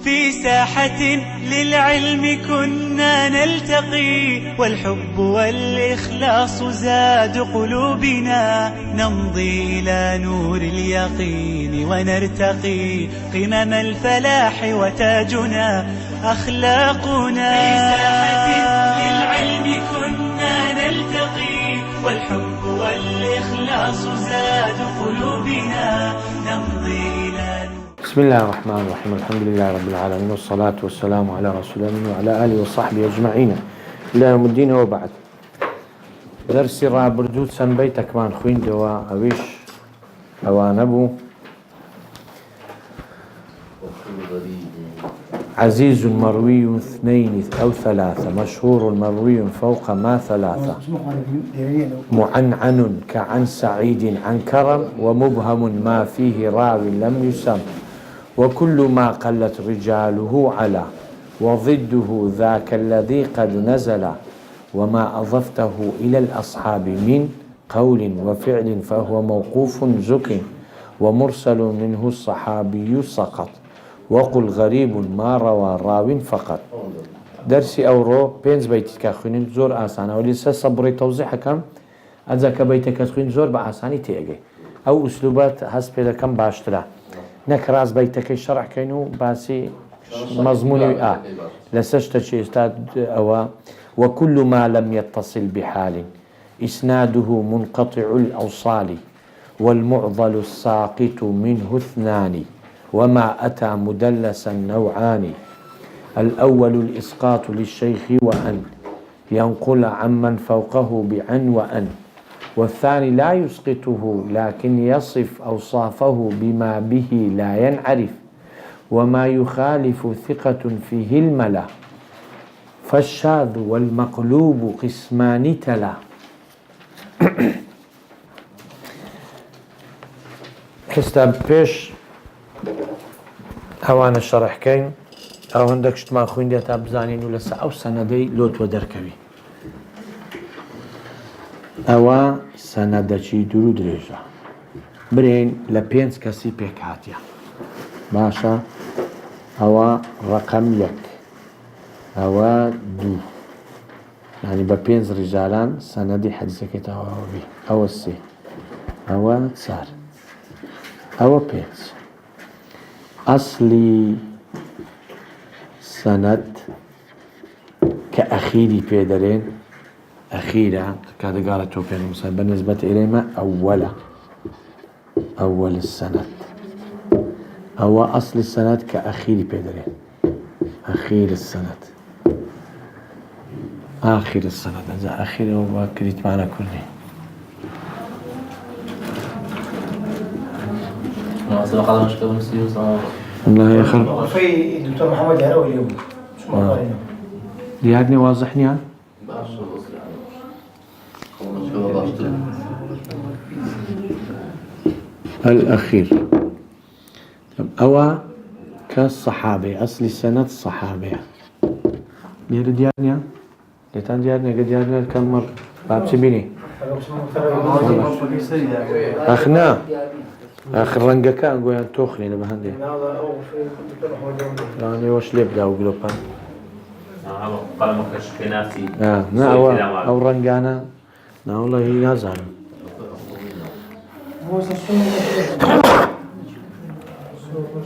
في ساحة للعلم كنا نلتقي، والحب والإخلاص زاد قلوبنا، نمضي إلى نور اليقين ونرتقي قمم الفلاح وتاجنا أخلاقنا. في ساحة للعلم كنا نلتقي، والحب والإخلاص زاد قلوبنا، نمضي إلى نور. بسم الله الرحمن الرحيم. الحمد لله رب العالمين، والصلاة والسلام على رسول الله وعلى آله وصحبه أجمعين إلى يوم الدين. وبعد درسي رابردود سنبيتك من خوين دوا أويش أوانبو عزيز مروي اثنين أو ثلاثة، مشهور مروي فوق ما ثلاثة، معنعن كعن سعيد عن كرم، ومبهم ما فيه راو لم يسم، وكل ما قلت رجاله على، وضده ذاك الذي قد نزل، وما أضفته إلى الأصحاب من قول وفعل فهو موقوف زك، ومرسل منه الصحابي سقط، وقل غريب ما روى راو فقط. درسي أورو بينز بيتك كاخوين زور آسانة، ولسا صبري توضيح كم أذاك بيتك كاخوين زور بآساني تيجي، أو أسلوبات هسب إذا كم باشترا نكراز بيتك الشرح كينو باسي مضموني لسشت شيء استاد أو. وكل ما لم يتصل بحال إسناده منقطع الأوصال، والمعضل الساقط منه اثنان، وما أتى مدلسا نوعان. الأول الإسقاط للشيخ وأن ينقل عمن فوقه بعن وأن، والثاني لا يسقطه لكن يصف أوصافه بما به لا ينعرف، وما يخالف ثقة فيه الملا، فالشاذ والمقلوب قسمان تلا. حساب بيش أوان الشرح كين أو عندك شتما خوين ديتا بزانين ولسا أو سندي لوت ودركبي أو سندشي درود رجع برين لبينس كسي بيك هاتيا باشا، أو رقم يك أو دو، يعني ببينز رجالان سندي حديثك تهوى بي أو السي أو تسار أو بينز. أصلي سند كأخيري بيدرين، أخيرا كذا قالت بين مثلا بالنسبة إليما أول السند، أو أصل السند كأخيري بيدرين، أخير السند، آخر السند، إذا أخير هو كريت معنا كله. سبق على مشكلة مسلم صار الله يخلق. في الدكتور محمد هراوي اليوم ديادني واضحني ها؟ الأخير. أو كالصحابة، أصل السند الصحابة ديادني لتان ديادني قد ديادني كم مرة باب سبيني أخنا آخر رنجة كان قوي توخني لما هندي يعني وش ليه بدأ وقلوبها قال مكش كناسي نا أو رنجانا نا والله هي نازل.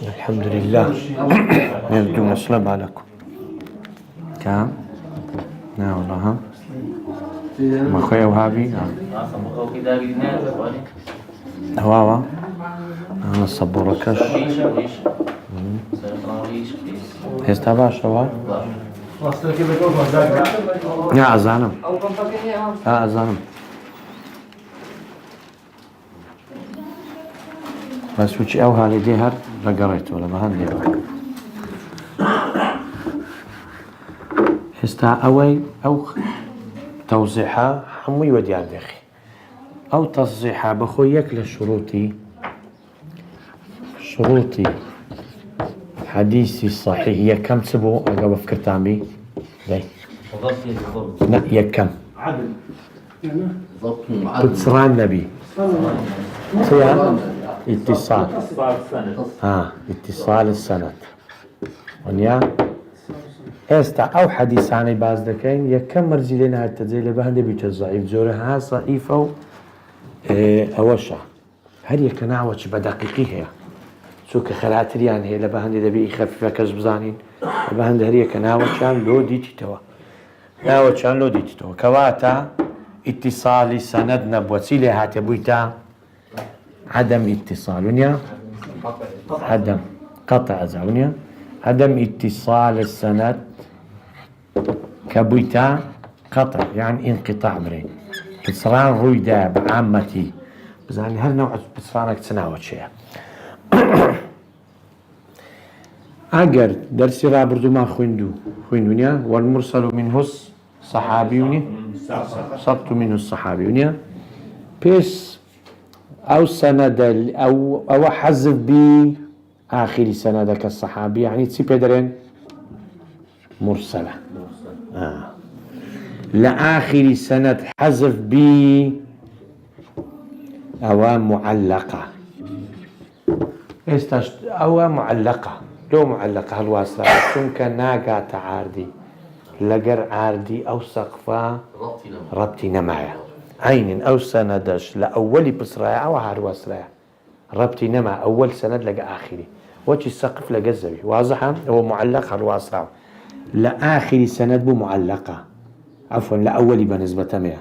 الحمد لله يبدو مسلم عليكم كام نا والله ها ما خويا وهابي هواوا أنا الصبوركش هستا باش هوا يا أزانم أزانم بس وشي أو هالي ديهر لقريت ولا ما هندي هستا أوي أو توزيحها حمي وديار دخي أو تصحيحها بخويك لشروطي حديثي الصحيح هي كم سبو أقا فكرت عم بي لي لا هي كم عدل كنت سران نبي سيان اتصال السند. اتصال السند ونيا استا او حديثاني باز دكين يكم مرزي لنا التزيل بهند بيت الضعيف زورها ضعيف او اوشع هل يكناوش بدقيقها سوك خلاتر يعني هي لبهند دبي خفيفه كزبزانين لبهند هل يكناوش كان لو ديتي توا ناوش كان لو ديتي توا كواتا اتصال سند نبوسيله هاتبويتا عدم اتصال ونيا عدم قطع زاونيا عدم اتصال السند كبويتا قطع يعني انقطاع برين بصران رويدا بعامتي بزاني هل نوع بصرانك تناوت شيء اگر درسي رابردو ما خويندونيا والمرسل منه صحابيوني صبت منه الصحابيونيا بيس او سند او حذف بي آخر سندك الصحابي يعني تسي بيدرين مرسلة لآخر سند حذف بي أو معلقة أو معلقة لو معلقة الواسطة ممكن ناقة تعاردي لقر عاردي أو سقفة ربطي نمايا عين أو سندش لأولي بصرايا أو هارواسرايا ربطي نما أول سند لقى آخري وجه السقف لقى الزبي واضحة هو معلق الواسطة لآخر سند بو معلقة عفوا لأولي بنسبة 100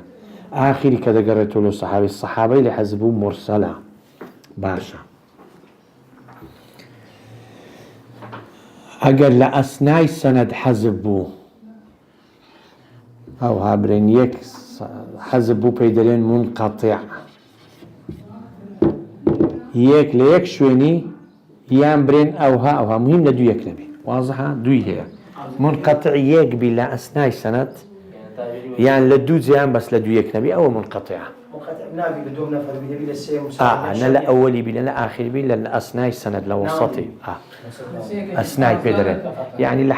آخري كذا قرأت له الصحابي اللي حزبوه مرسلة باشا أقل لأثناء سند حزبوه أو هابرين يك حزبوه بيدرين منقطع يك ليك شويني يان برين أوها مهم لدو يك نبي واضحة دوي هي منقطع يك بلا أثناء سند يعني لدو زيان بس لدو يك نبي أو منقطعة منقطع نبي بدون نفر بلا سيم أنا لا أولي بلا لا آخري بلا لا أثناء السند لوسطي أثناء بيدرين يعني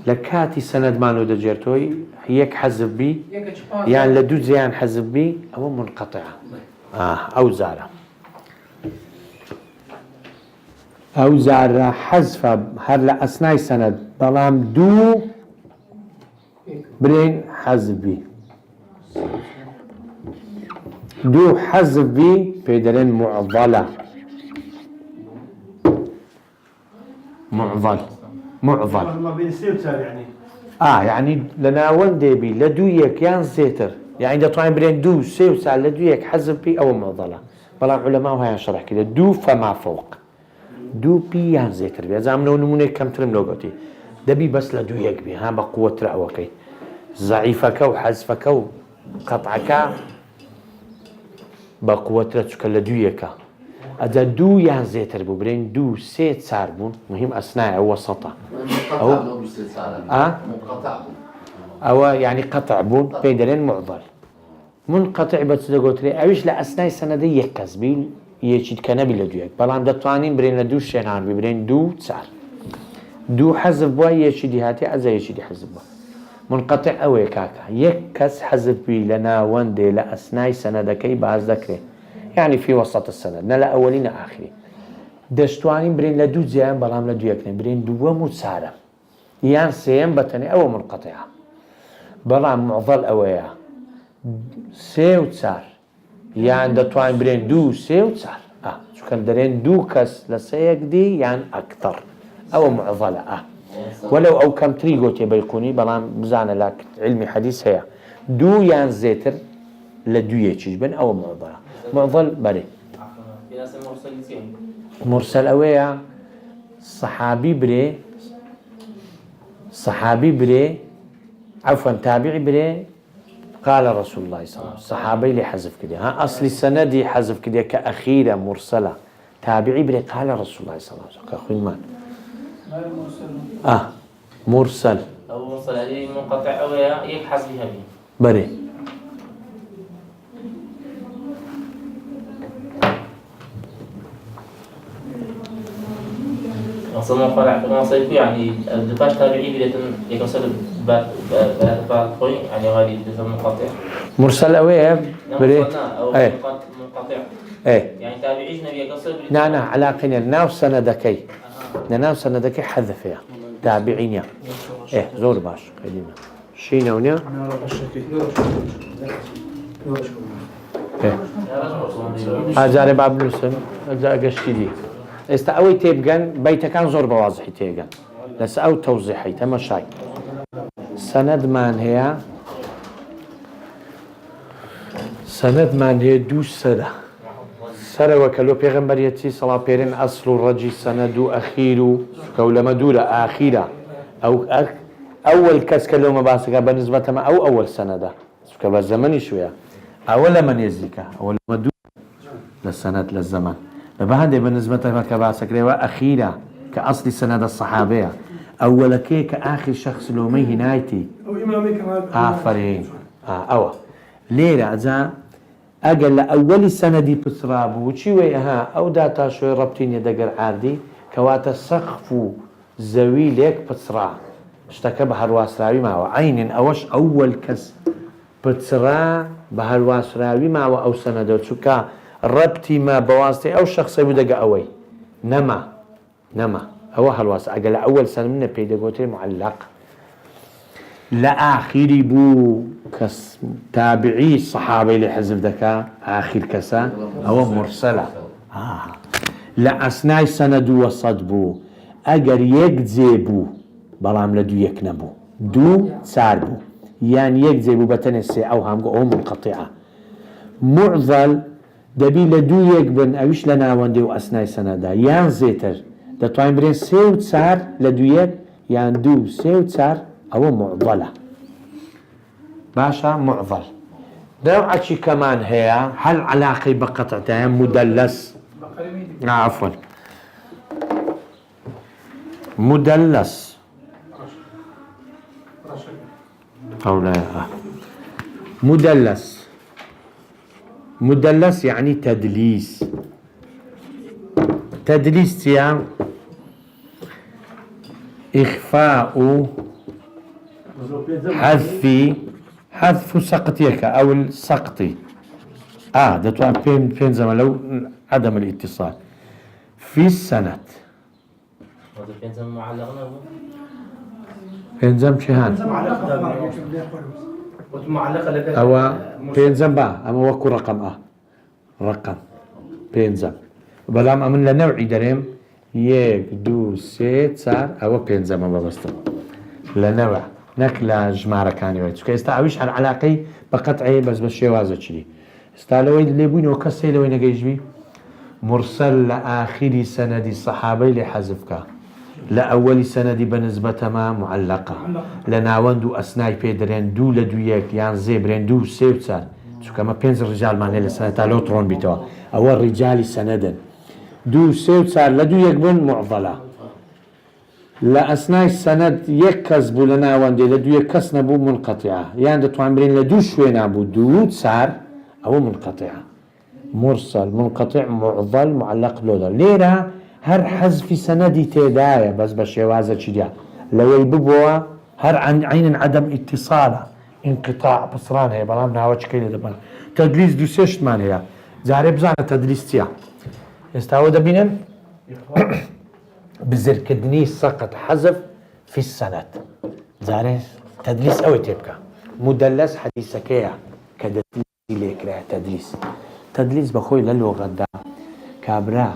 لكاتي سند مانو دجرتوي هيك حزب بي يعني لدو زيان حزب بي أو منقطعة أو زارة أو زارة حذف هلا أثناء سند بلام دو برين حذف بي دو حذف بي بيدرين معضلة معضل ما بين السيوتر يعني يعني لنا وندي بي لدويك يان زيتر يعني ده طبعا برين دو سيوتر لدويك حذف بي أو معضلة بلام علماء وهي شرح كده دو فما فوق دو بي يان زيتر بي زعمنا نمونه كم ترم لوغوتي دبي بس لدو يك بي ها بقوة رأوكي ضعيفك وحذفك وقطعك بقوة رأتك لدو يك اذا دو يان زيتر بو برين دو سيت ساربون مهم اثناء وسطه او يعني قطع بون بيدرين معضل منقطع بس دغوتري اويش لا اثناء سند يكز بي يجد كنبي لدويك بلان دتوانين برين لدو شنان برين دو صار دو حذف بو يجدي هاتي ازا يجدي حذف بو منقطع او يكاكا يكز حذف بي لنا وندي لا اثناء سندكي باز ذكره يعني في وسط السند نلا اولين اخري دشتوانين برين لدو زيان بلام لدو يكن برين دو متسارة يان سيان بتني او منقطعه بلام معضل اويا سيو تسار يعني دتوان برين دو سيو تسار شو كان درين دو كس لسيك دي يعني اكثر او معضله ولو او كم تريغوتي بيكوني بلام بزانه لك علمي حديث هي دو يان زيتر لدو يجبن او معضله معضل بري مرسل اويا صحابي بري عفوا تابعي بري قال رسول الله صلى الله عليه وسلم صحابي لي حذف كده اصل السند حذف كده كاخيره مرسله تابعي بري قال رسول الله صلى الله عليه وسلم كاخوي مان مرسل او مرسل هذه منقطع اويا يك حذفها بي بري أصلاً ما صيفي يعني الدكاش تابعي بدأت يكسر بعد قوي يعني غادي بدأت منقطع مرسل أوي بري أو منقطع يعني تابعيش نبي قصر نا علاقة ناو سندكي ناو سندكي حذفها تابعين زور باش قديمة شي نونيا هزاري باب نوسن قشتي دي استأوي تيبقن بيت كان زور بواضحي تيبقن بس أو توضيحي تمشي سند من هي سند من هي دو سنة سنة وكلو بيغمبريتي صلاة بيرين أصل الرجي سند أخير كولما دولة أخيرة أو أول كاس كلو مباسكة بالنسبة ما أو أول سنة كبا زمني شوية أول من يزيكا أول ما دولة للسند للزمن فبهذا بالنسبة ما كباسكة أخيرة كأصل سند الصحابية أول كيك آخر شخص لو مي هنايتي أو إمامي كمان آفرين أوا ليلة أجا أقل أول سنة دي بسراب وشي ويها أو داتا شوي ربطين يدقر عادي كواتا سقف زوي ليك بسرا اشتكى بهالواسراوي معه عين أوش أول كس بسرا بهالواسراوي معه أو سنة دو شكا ربطي ما بواسطي أو شخص يبدأ أوي نما هو هالواس أقل أول سنة من بيداغوتي معلق لآخر بو كس تابعي الصحابي لحزب ذكاء آخر كسا هو مرسلة لأثناء سند وصدبو أجر يكذبو بلام لدو يكنبو دو ساربو يعني يكذبو بتنسي أو هم منقطعة معضل دبي لدو يكبن أوش لنا وندي وأثناء سندا يعني زيتر ده طايم برين سيو تسار لدو يك يعني دو سيو تسار أو معضلة باشا معضل نوعا شي كمان هي هل علاقة بقطعتين مدلس عفوا مدلس أو لا مدلس يعني تدليس تيام إخفاء حذف سقطيك أو السقطي ده طبعا فين زمان لو عدم الاتصال في السند فين زمان معلقنا فين زم شهان معلقة لك أو فين زم أما وكو رقم رقم فين زم بلام أمن لنوعي دريم يك دو سيت صار أو فين زم ما بستم لنوع نكلا جمارة كاني ويتو كيستعويش على علاقي بقطعي بس شوازة شدي استعلوي اللي بوين وكسي لوين جيجبي مرسل لآخر سند الصحابي لحذفك لأول سند بنسبة ما معلقة لناوندو أثناء بيدرين دو لدو يك يعني زيبرين دو سيوتسان شو كما بينز الرجال معنى لسنة تالوترون بيتوا أول رجال سندا دو سيوتسان لدو يكبن معضلة لأثناء السند يكذبوا لنا واندي لدو يكسنبوا منقطعة يعني دتو عمرين لدو شوي نابو دو تسار أو منقطعة مرسل منقطع معضل معلق لودا ليرة هر حذف سندي تداية بس بشيوازة شديا لو يببوا هر عن عين عدم اتصال انقطاع بصران هي بلام ناوش كيلة دبنا تدليس دو سيشت مان هي زاري بزانا تدليس تيا يستعود بينن بزركدني سقط حذف في السند زاري تدليس أو تبكى مدلس حديثكيا كدليس ليك تدليس بخوي للغة دا كابرا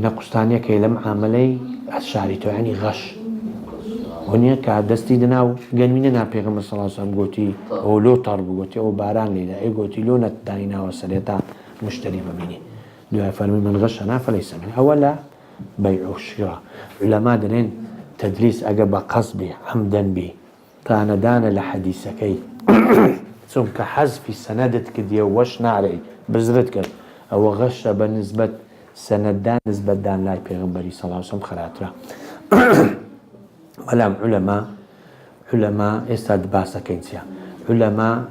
نقصتانيا كيلم عملي الشعريتو يعني غش هنيا كدستي دناو قال پیغمبر صلى الله عليه وسلم قوتي او لو طرب قوتي او باران ليدا اي قوتي لو نتداينا وسريتا مشتري بميني دو فرمي من غشنا فليس منه اولا بيع الشراء علماء دنين تدليس اقب قصبي عمدا به تانا دانا لحديثكي ثم كحذف سندتك دي وش نعري بزرتك او غش بالنسبة سندان نسبة دان لاي پیغمبري صلى الله عليه وسلم خراترا ولام علماء استاد باسا كينسيا علماء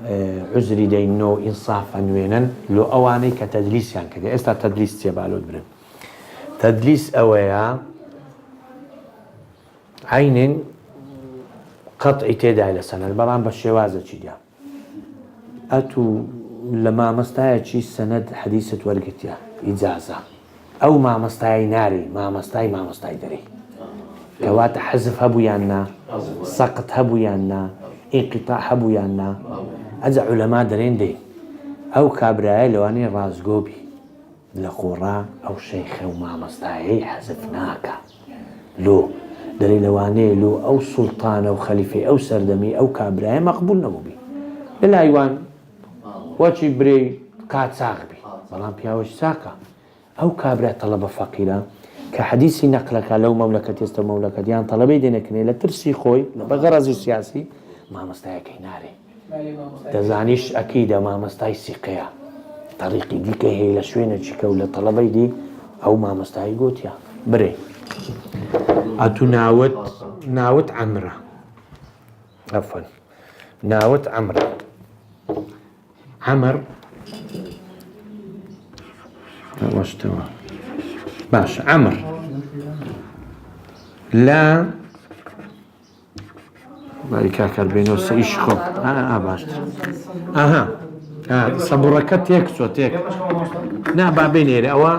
عذري دينو انصافا وينا لو اواني كتدليس يعني كده استاد تدليس تيبالو برم تدليس اويا عين قطع تيدا الى سنة البرام بالشوازة تشيديا اتو لما مستایەکی سەنەد حەدیثت وەرگرتیا ئیجازە ئەو مامەستای ناری مامەستای دەرێ کەواتە حەزف هەبوو یان نا سەقت هەبوو یان نا ئینقیتاع هەبوو یان نا ئەجا عولەما دەرێن دەی ئەو کابرایە لەوانەیە ڕازگۆبی لە قۆڕا ئەو شەیخە و مامەستایەی حەزف ناکە لۆ دەرێ لەوانەیە لۆ ئەو سوڵتانە و خەلیفەی ئەو سەردەمی ئەو کابرایە مەقبول نەبووبی لە لایوان وەچی برێ کات ساغبی بەڵام پیاوەش چاکە ئەو کابرا تەڵەبە فەقیرە کە حەدیثی نەقلەکە لەو مەملەکەت ئێستا مەملەکەتیان تەڵەبەی دێنەکەنێ لە ترسی خۆی لە بەغەرەزی سیاسی مامەستایەکەی نارێ دەزانیش ئەکیدە مامەستای سیقەیە طریقی دیکە هەیە لە شوێنە چیکە و لە تەڵەبەی دی ئەو مامەستایی گوتیە برێ ئەتو ناوت عەمرە ئەفەن ناوت عەمرە عەمر وەشتەوە باش عەمر لا باری کاکەر بێنەوە سەئیش خۆ باشتر ئاها سەبوڕەکە تێک چۆ تێک نا با بێنێرە ئەوە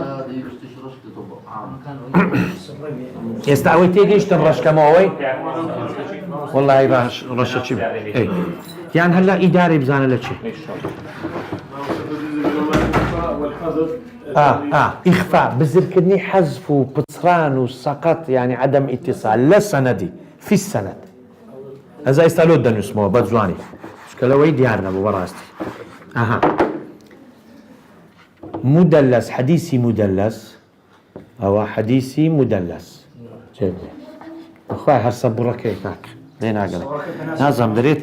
ئێستا ئەوەی تێگەیشتن ڕەشکەمەوەی وەڵڵی باش ڕەشە چی یان هەر لە ئیدارەی بزانە لە چی ئیخفا بزرکردنی حەزف و پچڕان و سەقەت یعنی عەدەم ئیتیصال لە سەنەدی فی السەنەد ئەزا ئێستا لۆ دەنووسمەوە بە جوانی چکە لەوەی دیار نەبوو بەڕاستی مدلس حەدیثی مدلس ئەوە حەدیثی مدلس بەخوای هەر سەبوڕەکەی کاک لێ ناگەڵێ نازانم دەرێت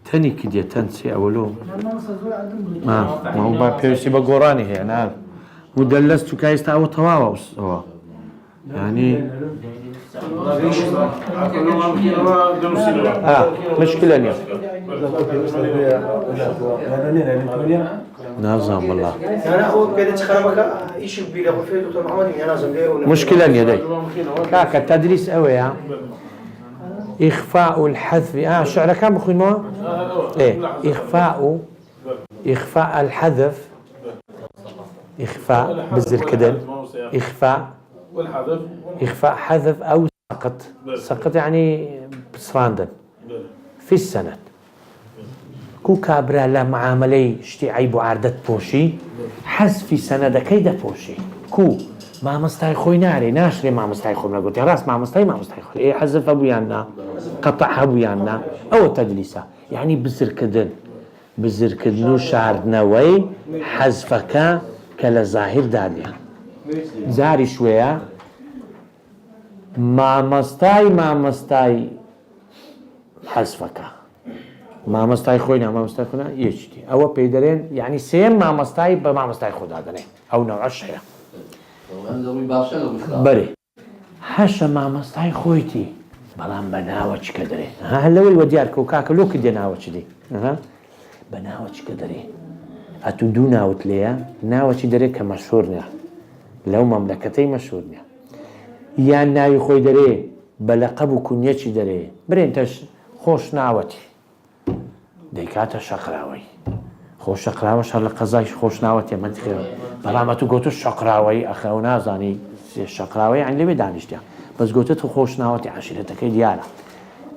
تەنێکی دێت تەن چێ ئەوە لۆ با پێویستی بە گۆڕانی هەیە نا مدلس چووکە ئێستا ئەوە تەواوە ئەوە ینی مشکلە نییە نازانم وەڵڵا مشکلە نییە دەی کاکە تەدریس ئەوەیە إخفاء الحذف شعرەکان بخوینەوە إخفاء الحذف إخفاء بزركدن إخفاء حذف أو سقط يعني بسراندن في السند كو كابرا لا معاملي شتي عيب وعردت بوشي حذف سند كيدا بوشي كو ما مستای خوی ناری ناشری ما مستای خوب نگوتی راست ما مستای خوب ای حذف ابو یاننا قطع ابو یاننا او تدلیسه یعنی بزر کدن و شاردنەوەی حەزفەکە کە لە زاهر دادیان زاری شوەیە مامەستای حەزفەکە مامەستای خۆی نا مامەستای خۆنا یەکیتی ئەوە پێی دەرێن یعنی سێم مامەستای بە مامەستای خۆدا دەرێن ئەو نەوعەش هەیە بەێ هەشە مامەستای خۆیتی بەڵام بە ناوە چکە دەرێ لەوەی وە دیارکە و کاکە لۆکە دێ ناوە چ دی بە ناوە چکە دەرێ ئەتو دوو ناوت لێیە ناوەچی دەرێت کە مەشهور نیە لەو مەملەکەتەی مەشهور نیە یان ناوی خۆی دەرێ بە لەقەب و کونیەکی دەرێ برێن تەش خۆش ناوەتی دەیکاتە شەقراوەی خۆش شەقراوەش هەر لە قەزای خۆش ناوەتێ منتیخێ بەڵام ئەتو گۆتو شەقراوەی ئەخە و نازانی شەقراوەی عین لەوێ دانیشتیان بەس گۆتت و خۆش ناوەتی عەشیرەتەکەی دیارە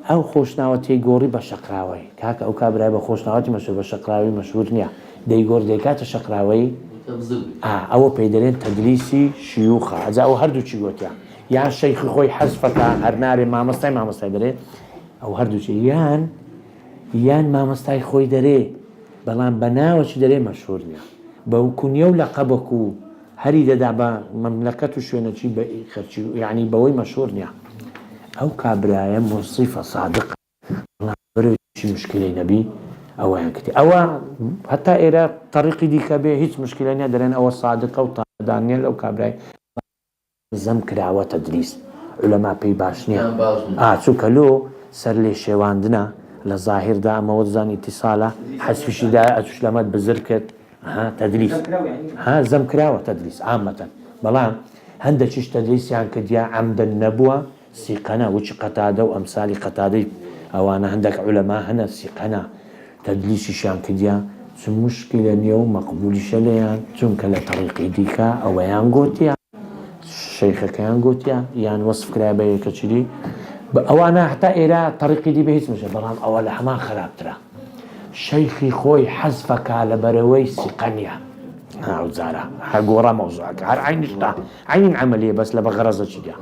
ئەو خۆشناوەتی گۆڕی بە شەقراوەی کاکە ئەو کابرای بە خۆشناوەتی مەشهور بە شەقراوی مەشهور نییە دەیگۆڕ دەیکاتە شەقراوەی ئەوە پێی دەرێن تەدلیسی شیوخە ئەجا ئەو هەردووچی گوتیان یان شەیخی خۆی حەزفەکە هەر نارێ مامەستای دەرێت ئەو هەردووچی یان مامەستای خۆی دەرێ بەڵام بە ناوەچی دەرێ مەشهور نییە بەو کونیە و لەقەبەک و هەری دەدا بە مەملەکەت و شوێنەچی بە خەرچی یعنی بەوەی مەشهور نییە ئەو کابرایە موصیفە صادق بەرەوەی مشکلەی نەبی ئەوەیان کردی ئەوە هەتا ئێرە طریقی دیکە بێ هیچ مشکلە نیە دەرێن ئەوە صادقە و تادانیە لەو کابرای زەم کراوە تەدریس عولەما پێی باش نییە چووکە لۆ سەر لێ شێواندنە لە زاهردا ئەمەوە دەزانی ئیتیصالە حەزفیشیدا ئەتوش لەمەد بزر کرد تەدریس زەم کراوە تەدریس عامەتەن بەڵام هەندێکیش تەدریسیان کردیا عەمدەن نەبووە سیقەنە وچ قەتادە و ئەمسالی قەتادەی ئەوانە هەندێک عولەما هەنە سیقەنە تەدلیسیشیان کردیا چون مشکلە نیە و مەقبولیشە لێیان چونکە لە طریقی دیکە ئەوەیان گوتیە شەیخەکەیان گوتیە یان وەصف کرا بە یەکەچری ئەوانە هەتا ئێرە طریقی دی بە هیچ مەشە بەڵام ئەوە لە هەمان خراپترە شەیخی خۆی حەزفەکە لە بەرەوەی سیقەنیە ئەوجارە هەر گۆڕە مەوزوعەکە هەر عینشتا عین عەمەلیە بەس لە بە غەرەزە چیە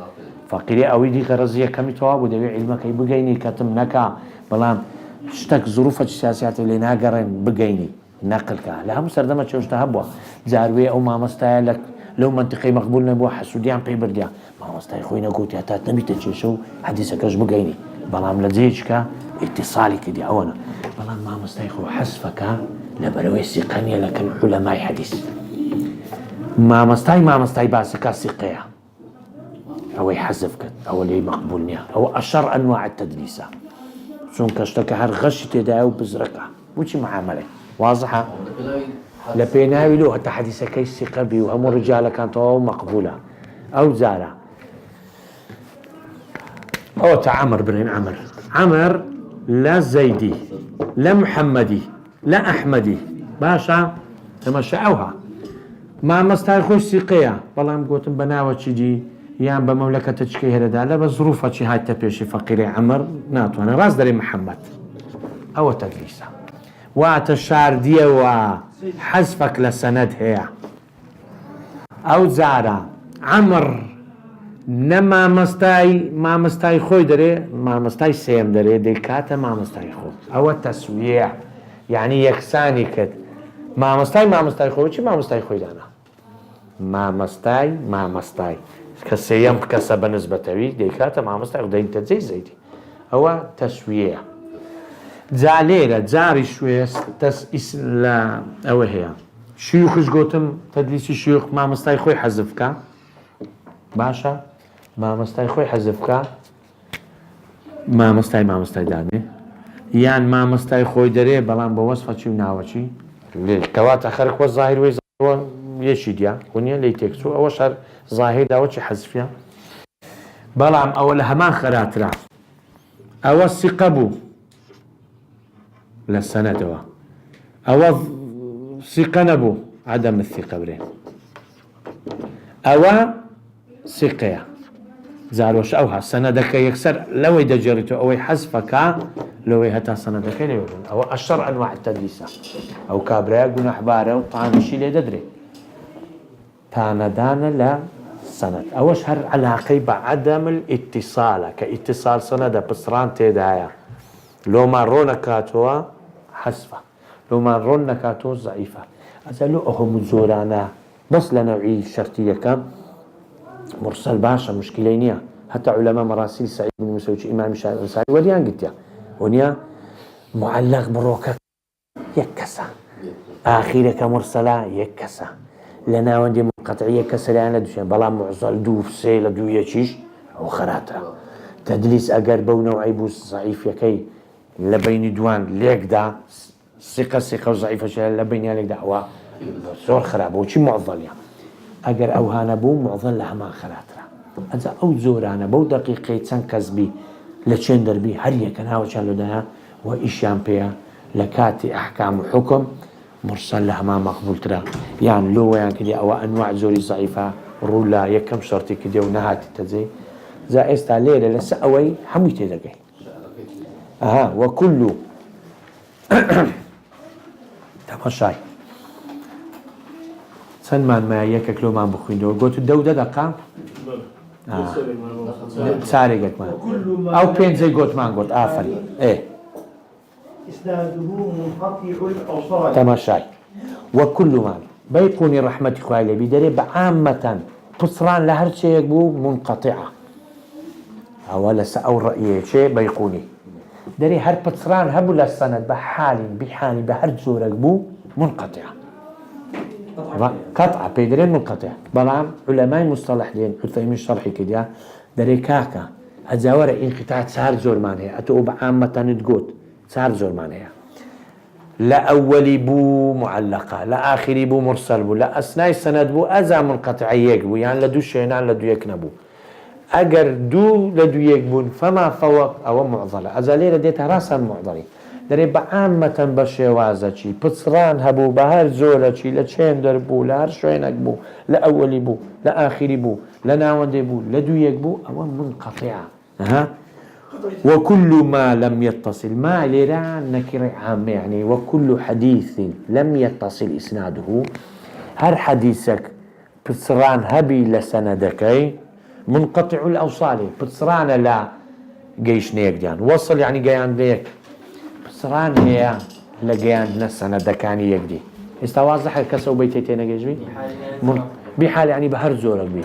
فەقیری ئەوەی دی غەرەزیە کەمی تەواو بوو دەوێت عیلمەکەی بگەینی کەتم نەکا بەڵام شتێک زروفە سیاسەتی لێ ناگەڕێن بگەینی نەقلکە لە هەموو سەردەمە چێشتە هەبووە جاروێ ئەو مامۆستایە لەو منتیقەی مەقبول نەبووە حەسوودیان پێی بردیا مامۆستای خۆی نەگوتی هەتا نەبیتە کێشە و حەدیسەکەش بگەینی بەڵام لە جێیچکە ئیتیصالی کردی ئەوەنە بەڵام مامۆستای خۆ حەزفەکە لە بەرەوەی سیقەنیە لەکەن عولەمای حەدیس مامۆستای باسەکە سیقەیە ئەوەی حەزف کرد ئەوە لێی مەقبول نییە ئەوە ئەشەر ئەنواع التەدلیسە چونکە شتەکە هەر غەشی تێدایە و بزرەکە بۆچی معامەلەی واضحە لە پێناوی لۆ هەتا حەدیسەکەی سیقە بی و هەموو ڕجالەکان تەواو مەقبولە ئەو جارە ئەوە تا عەمر برێن عەمر لە زەیدی لە محەممەدی لە ئەحمەدی باشە تەمەشا ئەوها مامۆستای خۆی سیقەیە بەڵام گوتم بە ناوە چیدی یان بە مەملەکەتە چکەی هەرەدا لە بە زروفەچی هاتە پێشی فەقیری عەمر ناتوانێت ڕاست دەرێ محەممەد ئەوە تەدلیسە واتە شاردیەوە حەزفەک لە سەنەد هەیە ئەو جارە عەمر نە مامۆستای خۆی دەرێ مامۆستای سێم دەرێ دەیکاتە مامۆستای خۆ ئەوە تەسویە یعنی یەکسانی کرد مامۆستای خۆی چی مامۆستای خۆی دانا مامۆستای کە سێیەم کەسە بە نسبەتەوی دەیکاتە مامۆستای دەینتە جێی زەیدی ئەوە تەسویە جا لێرە جاری شوێست لە ئەوە هەیە شیوخش گوتم تەدلیسی شیوخ مامۆستای خۆی حەزفکە باشە مامۆستای خۆی حەزفکە مامۆستای دانێ یان مامۆستای خۆی دەرێ بەڵام بە وەسفەچی و ناوەچی کەواتە خەرک وە زاهیر وێ یەشی دیا خونیە لی تێکچوو ئەوە شەر زاهیر داوەچی حەزفیە بەڵام ئەوە لە هەمان خەراترا ئەوە سیقە بوو لە سەنەدەوە ئەوە سیقە نەبوو عەدەم الثیقە برێ ئەوە سیقەیە زارۆش ئەوها سەنەدەکە یەکسەر لەوەی دەجێڕیتەوە ئەوەی حەزفەکە لەوەی هەتا سەنەدەکەی لێوەبن ئەوە ئەشەر ئەنواع التەدلیسە ئەو کابرایە گونەحبارە و تانیشی لێ دەدرێت تانەدانە لە سەنەد ئەوەش هەر عەلاقەی بە عەدەم الئیتیصالە کە ئیتیصال سەنەدە پسران تێدایە لۆمان ڕۆ نەکاتەوە حەزفە لۆمان ڕۆن نەکاتەوە زەعیفە ئەجەلو ئەوهەموو زۆرانە بەس لە نەوعی شەرتی یەکەم مرسل باشە مشکلەی نییە هەتا عولەما مەراسیل سەعید بن موسەوی ئیمامی شافعی وەریان گرتیا ونیا معلق بڕۆکە یەک کەسە ئاخیرەکە مرسەلا یەک کەسە لە ناوەندی منقەطعی یەک کەسە لایەن لە دووشێن بەڵام معزەل دوو سێ لە دوو یەکیش ئەو خەراتە تەدلیس ئەگەر بەو نەوعی بوو زەعیفەکەی لە بینی دوان لێکدا سیقە و زەعیفەش لە بینیان لێکدا ئەوە زۆر خراپە بۆچی معضەلیە ئەگەر ئەوهانە بوو معضەل لە هەمان خەراترە ئەجا ئەو زۆرانە بەو دەقیقەی چەند کەسبی لە چێن دەربی هەر یەکە ناوەچیان لەدایە و ئیشیان پێیە لە کاتی ئەحکام و حکم مرسەل لە هەمان مەقبولترە یان لۆوەیان کردی ئەوە ئەنواع زۆری زەعیفە ڕوو لە یەکەم شەرتی کردی و نەهاتی تەجێ جا ئێستا لێرە لەسەر ئەوەی هەمووی تێدەگەی وەکل تەماشای چەندمان مایە یەکێک لۆمان بخوێنەوە گوت دەودە دەقا چارێکێکمان ئەو پێنجەی گوتمان گوت ئافەری تەماشای وەکلمان بەیقونی ڕەحمەتی خوای لێبی دەرێ بە عامەتەن پسران لە هەر شتێک بوو منقەطیعە ئەوە لەسەر ئەو ڕەئیە چێ بەیقونی دەرێ هەر پسران هەبوو لە سەنەد بە حالین بیحانی بە هەر جۆرەك بوو منقەطیعە قطع پێی دەرێن منقەطیع بەڵام عولەمای مستەلەح دێن عوثەیمین شەرحی کردیا دەرێ کاکە هەجاوەرە ئینقیتاع چار زۆرمان هەیە ئەتۆ بە عامەتەنت گوت چار زۆرمان هەیە لە ئەوەلی بوو معلقە لە ئاخری بوو مرسەل بوو لە ئەسنای سەنەد بوو ئەزا منقەطیع یەک بوو یان لە دوو شوێنان لە دوو یەک نەبوو ئەگەر دوو لە دوو یەک بوون فەما فەوەق ئەوە معضەلە ئەجا لێرە دێتە ڕاستە معضەلی دەرێ بە عامەتەن بە شێوازەکی پچڕان هەبوو بە هەر زۆرەکی لە چێن دەربوو لە هەر شوێنێک بوو لە ئەوەلی بوو لە ئاخری بوو لە ناوەندێ بوو لە دوویەک بوو ئەوە منقەطیعە وكل ما لم يتصل ما ليران نكر عام يعني وكل حديث لم يتصل إسناده هر حديثك بتصران هبي لسندكي منقطع الأوصال بتصران لا جيش نيك جان وصل يعني جيان ديك بتصران هي لجيان لسندكاني يكدي استواضح كسو بيتين جيجبي بحال يعني بهر زورك بي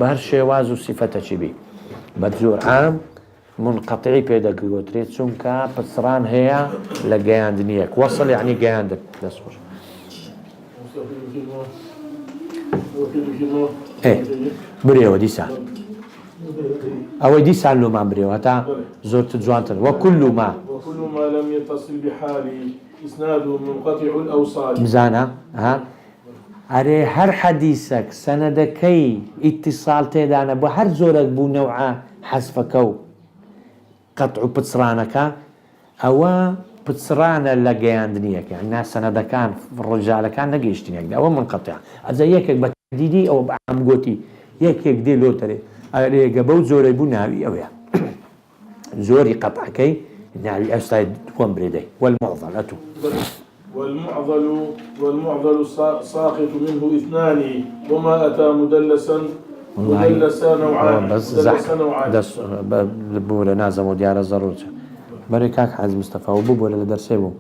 بهر شواز وصفتك بي بتزور عام منقطعي بيدا قوتريت سونكا بتصران هي لجيان دنيك وصل يعني جيان دك نسوش ايه بريو دي سال او دي سال لو ما بريو هتا زرت جوانتن وكل ما لم يتصل بحال اسناده منقطع الاوصال مزانا اري هر حديثك سندكي اتصال تيدانا بو هر زورك بو نوعا حذفكو قطع بتصرانك او بتصرانا لجياندنيك يعني الناس سندكان الرجال كان نجيشتنيك او منقطع ازيك بتديدي او بعم قوتي يك دي لوتري اري قبو زوري بو ناوي او زوري قطعكي ناوي استايد ومبريدي والمعضل اتو والمعضل ساقط منه اثنان وما اتى مدلسا نوعان بس دس بولا نازم وديار ضروري بري كاك حاج مصطفى وبوب ولا درسي بو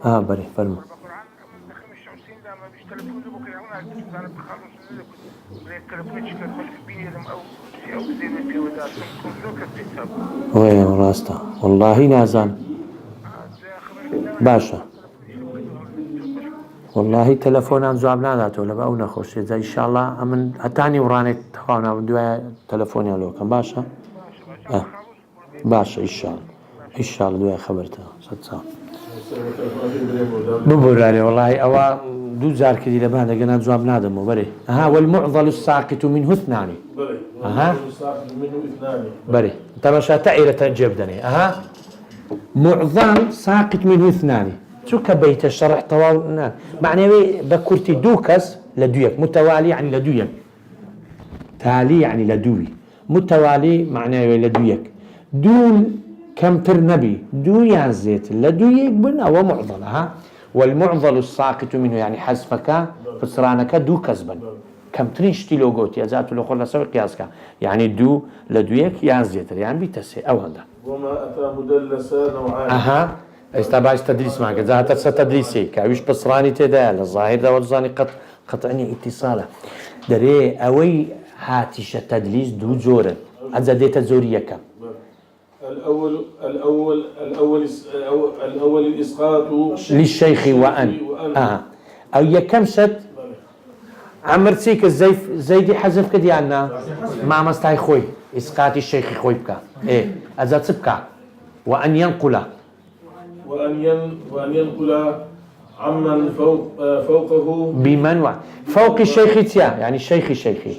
بري فرمو وين راستا والله نازان باشا والله تلفونان جواب ناداتو لبا او نخوش اذا ان شاء الله من اتاني وراني تخاونا من دواء تلفوني لو كان باشا باشا ان شاء الله دواء خبرته صد ببراني والله او دو زار كدي لبا دغنا جواب نادمو بري والمعضل الساقط منه اثنان بري تماشى تعيره جبدني معضل ساقط منه اثنان شو كبيت الشرح طوال معنى بكرتي دوكس لدويك متوالي يعني لدويك تالي يعني لدوي متوالي معنى لدويك دون كم نبي دو يازيت لدويك بن او معضل والمعضل الساقط منه يعني حذفك فسرانك دو كسبا كم تريشتي لوغوتي ذات لو خلص قياسك يعني دو لدويك يازيت يعني بيتسي او هذا وما اتى مدلسا نوعان استباش تدريس معك ذات ستدريسي كاويش بصراني تدا الظاهر ده والظاني قطعني اتصاله دري اوي هاتش تدليس دو زورا ازديت زوريه كم الاول الاسقاط للشيخ وان او يكمشت عمرتيك زيدي حذف كديالنا مع مستاي خوي اسقاط الشيخ خوي بكا ازات بكا وان ينقل عمن فوقه بمن فوق الشيخ تيا يعني شيخي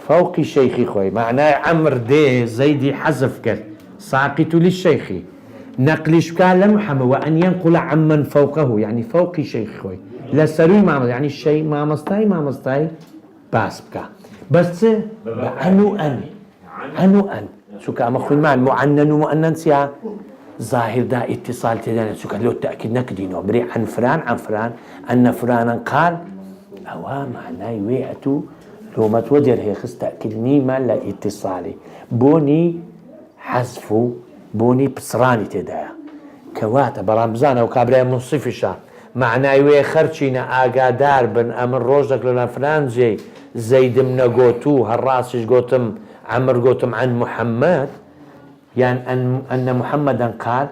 فوق شيخي خوي معناه عمر دي زيدي حذف كر ساقط للشيخ نقلش كان لمحمد وان ينقل عمن فوقه يعني فوق شيخ خوي لا سروي ما يعني الشيء ما مستاي باس بكا بس عنو ان شو كان مخوي مع معنن ومؤنن سيا ظاهر دا اتصال تدان شو كان له تاكيد نكدينو بري عن فلان ان فلانا قال او معناه ويعتو لو ما توجر هي خص تاكيدني ما لا اتصالي بوني حذفو بوني بصراني تدا كواتا برامزانا وكابريا منصفشا معناه وي خرچينا اگادار بن امر روزك لنا فلان زيد من قوتو هالراسش قوتم عمر قوتم عن محمد يعني أن محمدا قال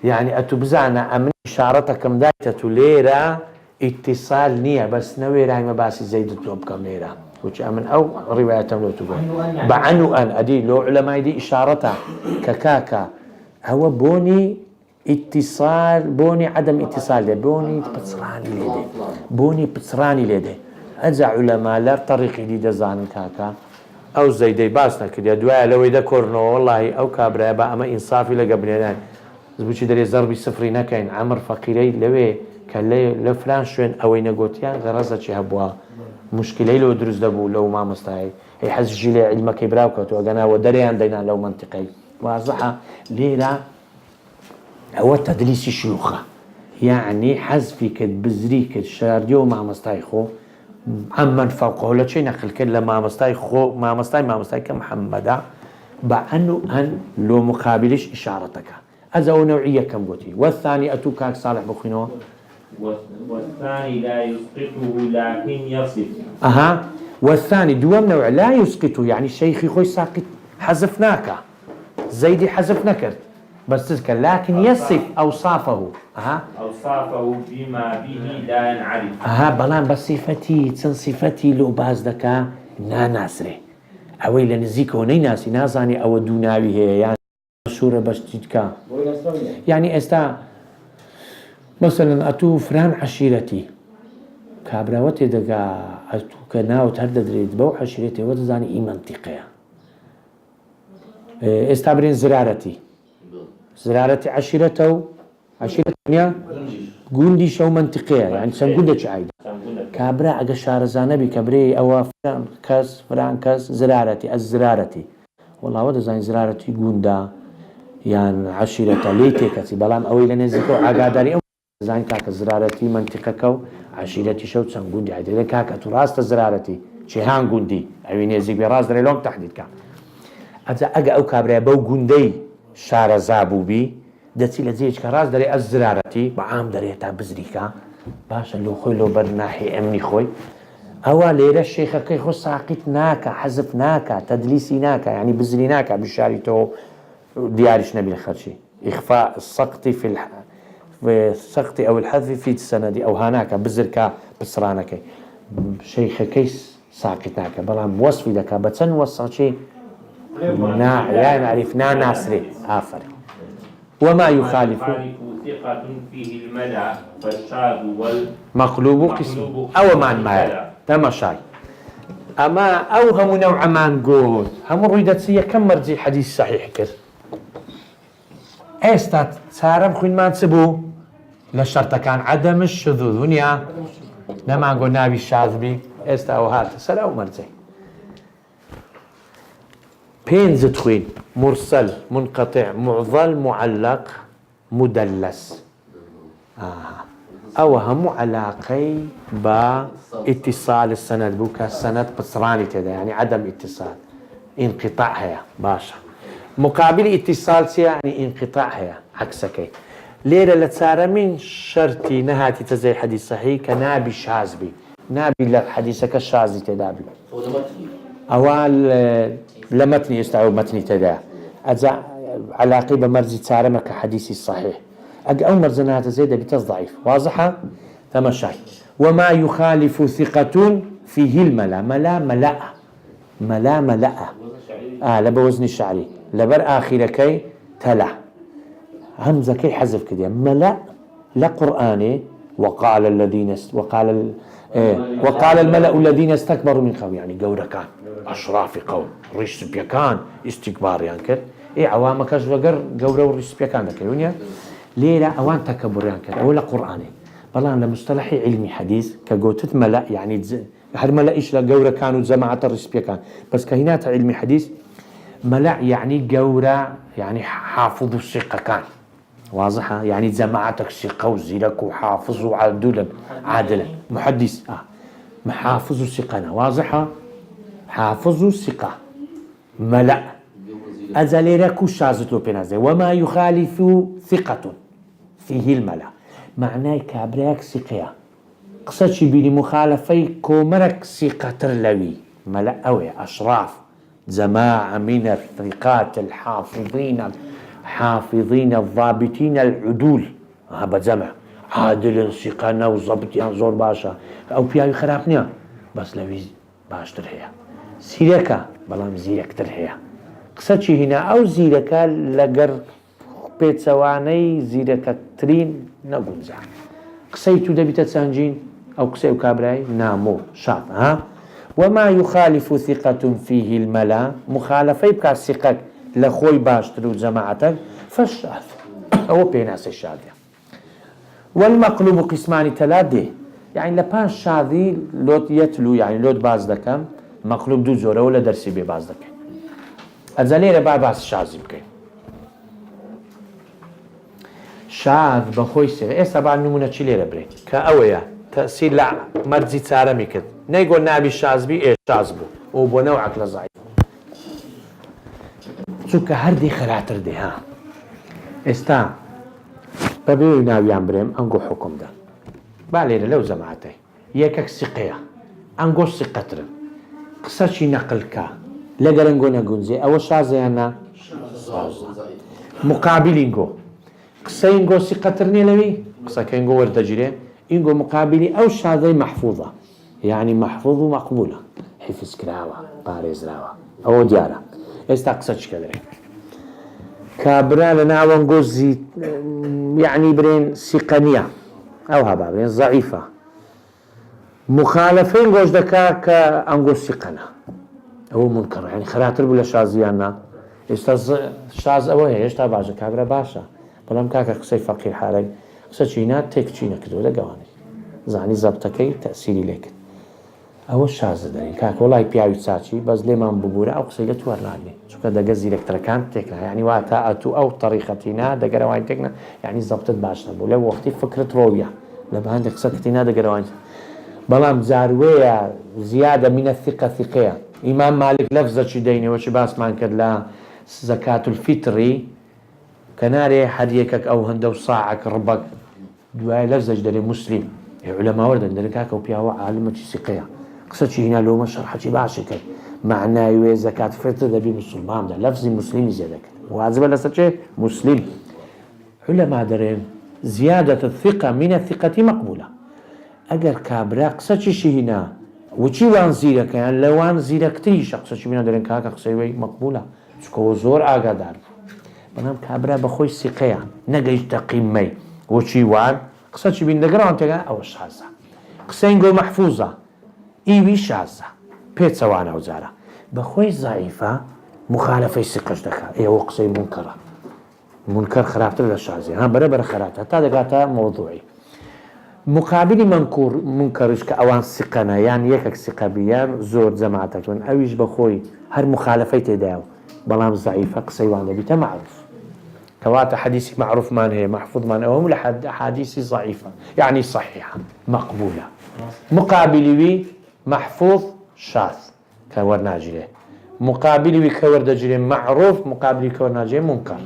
يعني أتبزعنا أمن إشارتكم دايتة ليرة اتصال نية بس نوي راي مباسي زيد الطلب كم ليرة وش أمن أو رواية لو تقول بعنو أن أدي لو علماء دي إشارتها ككاكا هو بوني اتصال بوني عدم اتصال ده بوني بتصراني ليدي أجا علماء لا طريقي دي دزان كاكا او زيدي باسنا كده دواء لو يذكرنا والله او كابرا با اما انصافي لقبلنا زبوشي دري ضربي صفري نكاين عمر فقيري لوي كان لفلان شوين أوي نقوتيان غرزة شي هبوا مشكلة لو دروس دبو لو ما مستعي هي حز جيلي علمك يبراوك وأنا ودري عندنا لو منطقي واضحة ليلة هو تدليس الشيوخة يعني حذفك بزريك الشارديو مع مستايخو عمن فوقه لا شيء نقل كلا مع مستايخو مع مستاي كمحمد بأنه أن لو مقابلش إشارتك هذا هو نوعية كم قلتي والثاني أتوكاك صالح بخينو والثاني لا يسقطه لكن يصف والثاني دوام نوع لا يسقطه يعني شيخي خوي ساقط حذفناك زيدي حذفناك بس تذكر لكن يصف أوصافه أوصافه بما به لا ينعرف بلان بس صفتي لو باز دكا ناسره أوي لنزيك وني ناسي نازاني أو دوناوي هي يعني مشهورة باش تتكا يعني استا مثلا أتو فران عشيرتي كابراوتي دقا أتو كناو تهدد ريد بو عشيرتي وتزاني إي منطقية استابرين زرارتي عشيرته قوندي شو منطقية يعني سنقودة شعيدة كابرا أجا شارزانة بكبري أو فران كاس زرارتي والله وده زين زرارتي قوندا يعني عشيرة ليتي كسي بلام أوي لنزكو عقادري زين كاك زرارتي منطقكو عشيرتي شو سنقودي عيدة إذا كاك تراست زرارتي شهان قوندي أوي نزيك براز دري لون تحديد كان أجا أو كابرا بو قوندي شارزابو بي دەچی لە جێیەک کە ڕاست دەرێ ئەس زرارەتی بەعام دەرێت تا بزریکە باشە لۆ خۆی لۆ بەرناحی ئەمنی خۆی ئەوە لێرە شێخەکەی خۆ ساقیت ناکە حەزف ناکە تەدلیسی ناکە یعنی بزری ناکە بشاریتەوە دیاریش نەبی لە خەرچی إخفاء السقط في السقط أو الحذف في السند أو هناك بزركا بصرانك شيخەکەی ساقیت ناکە بەڵام وەصفی دەکا بە چەند وەسفی يعني عرفنا ناصري آفر وما يخالف ثقة فيه الملأ فالشاذ والمقلوب قسم أو مان ما تمشاي أما أوهم نوع مان قول هم رويدتسية كم مرجي حديث صحيح كر استات سارم خوين ما تسبو لشرط كان عدم الشذوذ ونيا لما قلنا بالشاذ بي استا وهات سلام مرجي بينز تخوين مرسل منقطع معضل معلق مدلس أو هم علاقي باتصال السند بوكا السند بصراني تدا يعني عدم اتصال انقطاع هي باشا مقابل اتصال يعني انقطاع هي عكسك ليرة لتسارة من شرطي نهاتي تزي حديث صحيح كنابي شاذبي نابي لحديثك الشاذي تدابي أوال لمتني يستعوب متني تدا أجا علاقي بمرزي تسارمك حديثي الصحيح أو مرزنات زيادة بتصضعيف واضحة تمشي وما يخالف ثقة فيه الملا ملا لبوزن الشعري لبر آخر كي تلا همزة كي حذف كده ملا لقرآني وقال الملأ الذين استكبروا من قوم يعني قورة كان أشراف قوم ريش بيكان استكبار يعني كر عوامك أجوغر قورة وريش بيكان ذكرونيا ليه لا أوان تكبر يعني كر أولا قرآني والله لمصطلحي علمي حديث كقوتت ملأ يعني هر ملأ إيش لقورة كانوا جماعة الريش بيكان بس كهنات علمي حديث ملأ يعني قورة يعني حافظ الثقة كان واضحة يعني جماعتك ثقة وزيرك وحافظ وعدل عادلة محدث محافظ الثقة واضحة حافظ الثقة ملأ أزاليرك شازت له بنازه وما يخالف ثقة فيه الملأ معناه كابريك ثقة قصتش بيني مخالفي كومرك ثقة ترلوي ملأ أوي أشراف جماعة من الثقات الحافظين الضابطين العدول هذا جمع عادل ثقة وضبط يعني زور باشا أو بياي خرابنيا بس لوي باش ترهيا زيركا بلام زيرك ترهيا قصتشي هنا أو زيركا لقر بيت سواني زيركا ترين نقول زعم قصيتو دبيت سانجين أو قصيو كابراي نامو شاط وما يخالف ثقة فيه الملا مخالفة يبقى الثقة لخوي باش تلو جماعتك فالشاذ أو بيناس الشاذة. والمقلوب قسمان ثلاثة، يعني لباش شاذي لوت يتلو يعني لوت باز دكم مقلوب دو زورة ولا درسي بباز دكم. أزالي ربع باز شاذي بكين. شاذ بخوي سر إيه سبع نمونة شلي ربري كأويا تأثير لا مرزي تسارمي كده نيقول نابي شاذ بي إيه شاذ بو وبنوعك لضعيف شو كهردي خراتر دي ها استا ببيو ناوي عمبريم أنقو حكم ده بالير لو زمعتي يكك سقيا أنقو سقطر قصشي نقلك لقرنقو نقونزي أو شاذي أنا مقابلينقو قصينقو سقطرني لوي قصة كينقو وردجري إنقو مقابلي أو شاذي محفوظة يعني محفوظ ومقبولة حفظ كراوة باريز راوة أو ديارة استقصتش كذلك كابرا لنا وانقوزي يعني برين سيقانية أو هبا برين ضعيفة مخالفين قوش دكا كأنقوز سيقانا أو منكر يعني خراتر بلا شازيانا شاز أوه يشتا باشا كابرا باشا بلام كاكا قصي فقير حالي قصة چينا تيك چينا كدو لقواني زعني زبطكي تأثيري لكن أو الشاذ دارين كاك والله بيعيو تساچي بس ليه ما مببورة أو قصيلة تورناني شو كده جزي لك تركان تكنا يعني واتاءتو أو طريقتنا دقروان تكنا يعني زبطت باشنا بولا وقتي فكرة روية لما عندك سكتنا دقروان بلام زاروية زيادة من الثقة ثقية إمام مالك لفظة شديني وش باس مان كدلا زكاة الفطري كناري حديكك أو هندو صاعك ربك دواء لفظة جدري مسلم علماء ورد عندنا كاكا وبيعوا عالمة سقية قصتي هنا لو ما شرحتي باشكي معناه زكاة فطر ذبي مسلمان ده لفظ مسلم زيادك وعزب لسه مسلم علماء درين زيادة الثقة من الثقة مقبولة أجر كابرا قصتي هنا وشي وان زيرك يعني لو وان زيرك تيش قصتي هنا درين كاكا قصيوي مقبولة شكو زور أقدر بنام كابرا بخوي سقيا نجيش تقيمي وشي وان قصتي بين دقران تجا أو شازة قصينجو محفوظة إيوي شازة بيت سوانا وزارة بخوي ضعيفة مخالفة سقش دكا إيه وقصي منكرة منكر خرابتر للشازة ها برا خرابتر تا دقاتا موضوعي مقابل منكرش كأوان سقنا يعني يكك سقا بيان زور جماعتك من أويش بخوي هر مخالفة تداو بلام ضعيفة قصي وانا بيتا معروف كواتا حديثي معروف مان هي محفوظ مان أوهم لحد حديثي ضعيفة يعني صحيحة مقبولة مقابل بي محفوظ شاذ كورناجري مقابل بي كوردجري معروف مقابل كورناجري منكر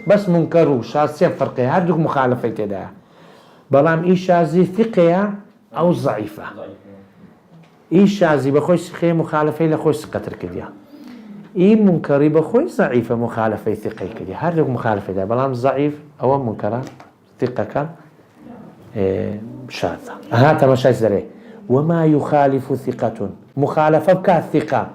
بس منكر وشاذ سيب فرقي هادوك مخالفة تدا بلام إي شاذي ثقية أو ضعيفة إي شاذي بخوي ثقية مخالفة لخوي ثقتر كديا إي منكري بخوي ضعيفة مخالفة ثقة كديا هادوك مخالفة دا بلام ضعيف أو منكرة ثقة كان شاذة هاتا مشاي زري وما يخالف ثقة مخالفة كالثقة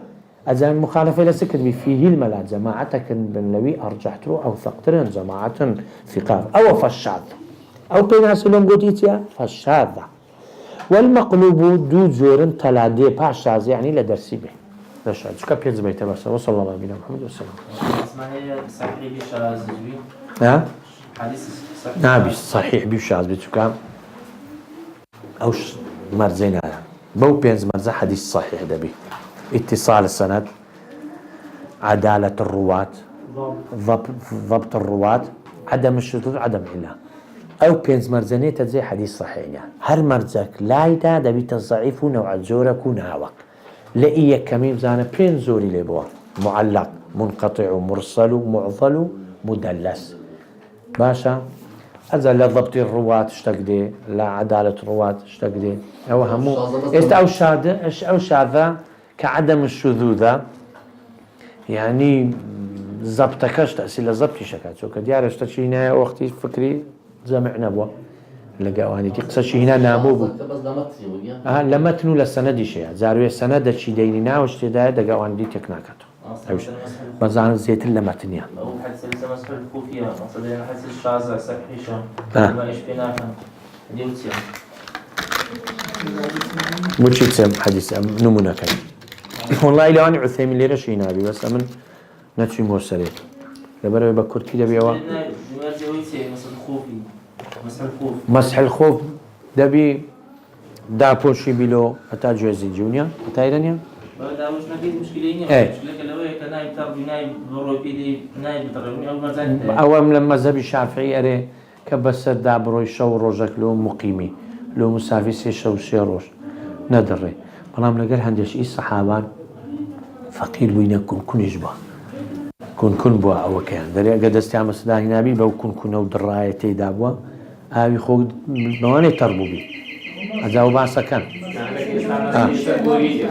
أجل مخالفة لسكت فيه الملات جماعتك بالنبي أرجحت له أو ثقترين جماعة ثقة أو فالشاذ أو بيناس لهم قديتيا فالشاذة والمقلوب دو زور تلادي باشاذ يعني لدرسي به لشاذ شو كبير زبيت بس وصلى الله عليه محمد وسلم اسمها صحيح بشاذ ها حديث صحيح نابي صحيح بشاذ بتوكام أو مرزين بو بينز مرزا حديث صحيح دبي اتصال السند عدالة الرواة ضبط الرواة عدم الشذوذ عدم علة أو بينز مرزانية زي حديث صحيح هر مرزك لايدا دبي تضعيف نوع زورك وناوك لئي كميم زانا بين زوري لبوا معلق منقطع مرسل معضل مدلس باشا أزل ضبط الرواة اشتقدي لا عدالة الرواة اشتقدي أو همو أو شاذة كعدم الشذوذ يعني ضبطكش تأثير ضبط شكات شو كديار اشتشي هنا وقتي فكري جمع نبوة لقاواني دي قصة هنا نامو لمتنو للسند شيء زاروية السند شي ديننا واشتداء دقاواني دي تكناكاتو بزان زيت لمتنيا أو حدث لسه مسألة الكوفية مثلا حدث الشاذ صحيح ما يشبهنا ديوتيا مشيت سم حديث نمونا كان والله لو أنا عثيمين ليرة شيء نابي بس أمن نتشي مرسلين لبرا بكر كده بيوا مسح الخوف دبي دا بوشي بلو أتا جوزي جونيا أتا إيرانيا هذا مش نقيد مشكلة إيه. مشكلة لو هي نايب تربي نايب بروي بيدي نايب بتربي أو مزاج أو من المذهب الشافعي أري كبس دا بروي شو روجك لو مقيمي لو مسافي سي شو سي روج ندري بلام لقال هندش إيه صحابان فقير وين كن يجبا كن بوا أو كان دري قد استعمل سلاح نبي بو كن أو دراية تيدابوا أبي خود نواني تربو بي هذا هو بعض سكن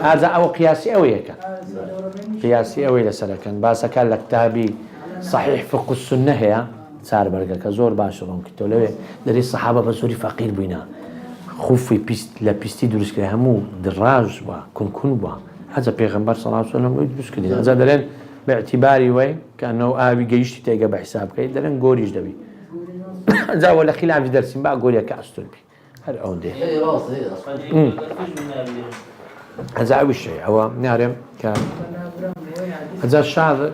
هذا أو قياسي أوي كان قياسي أوي لسلكن بعض كان لك تابي صحيح فقه السنة هي صار برجع كزور باشرون كتولي دري الصحابة بزوري فقير بينا خوفي بيست لا بيستي دروس كده همو دراج كن با هذا بيغمبر صلى الله عليه وسلم يدرس كده هذا دلين باعتباري وين كأنه أبي جيشتي تيجا بحساب كده دلين قوريش دبي هذا ولا خلاف في درسين بقى قولي كأستول بي هذا عودي هذا أول شيء هو نعرف كان هذا الشعر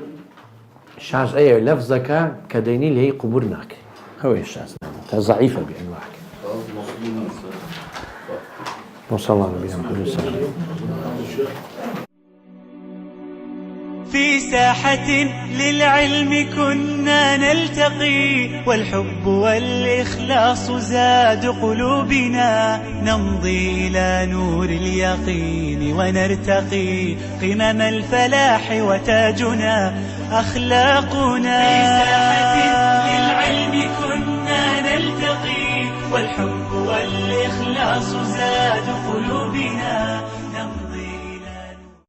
شعر أي لفظك كديني اللي هي قبورناك هو الشعر ضعيفة بأنواعك وصلى الله عليه وسلم في ساحة للعلم كنا نلتقي والحب والإخلاص زاد قلوبنا نمضي إلى نور اليقين ونرتقي قمم الفلاح وتاجنا أخلاقنا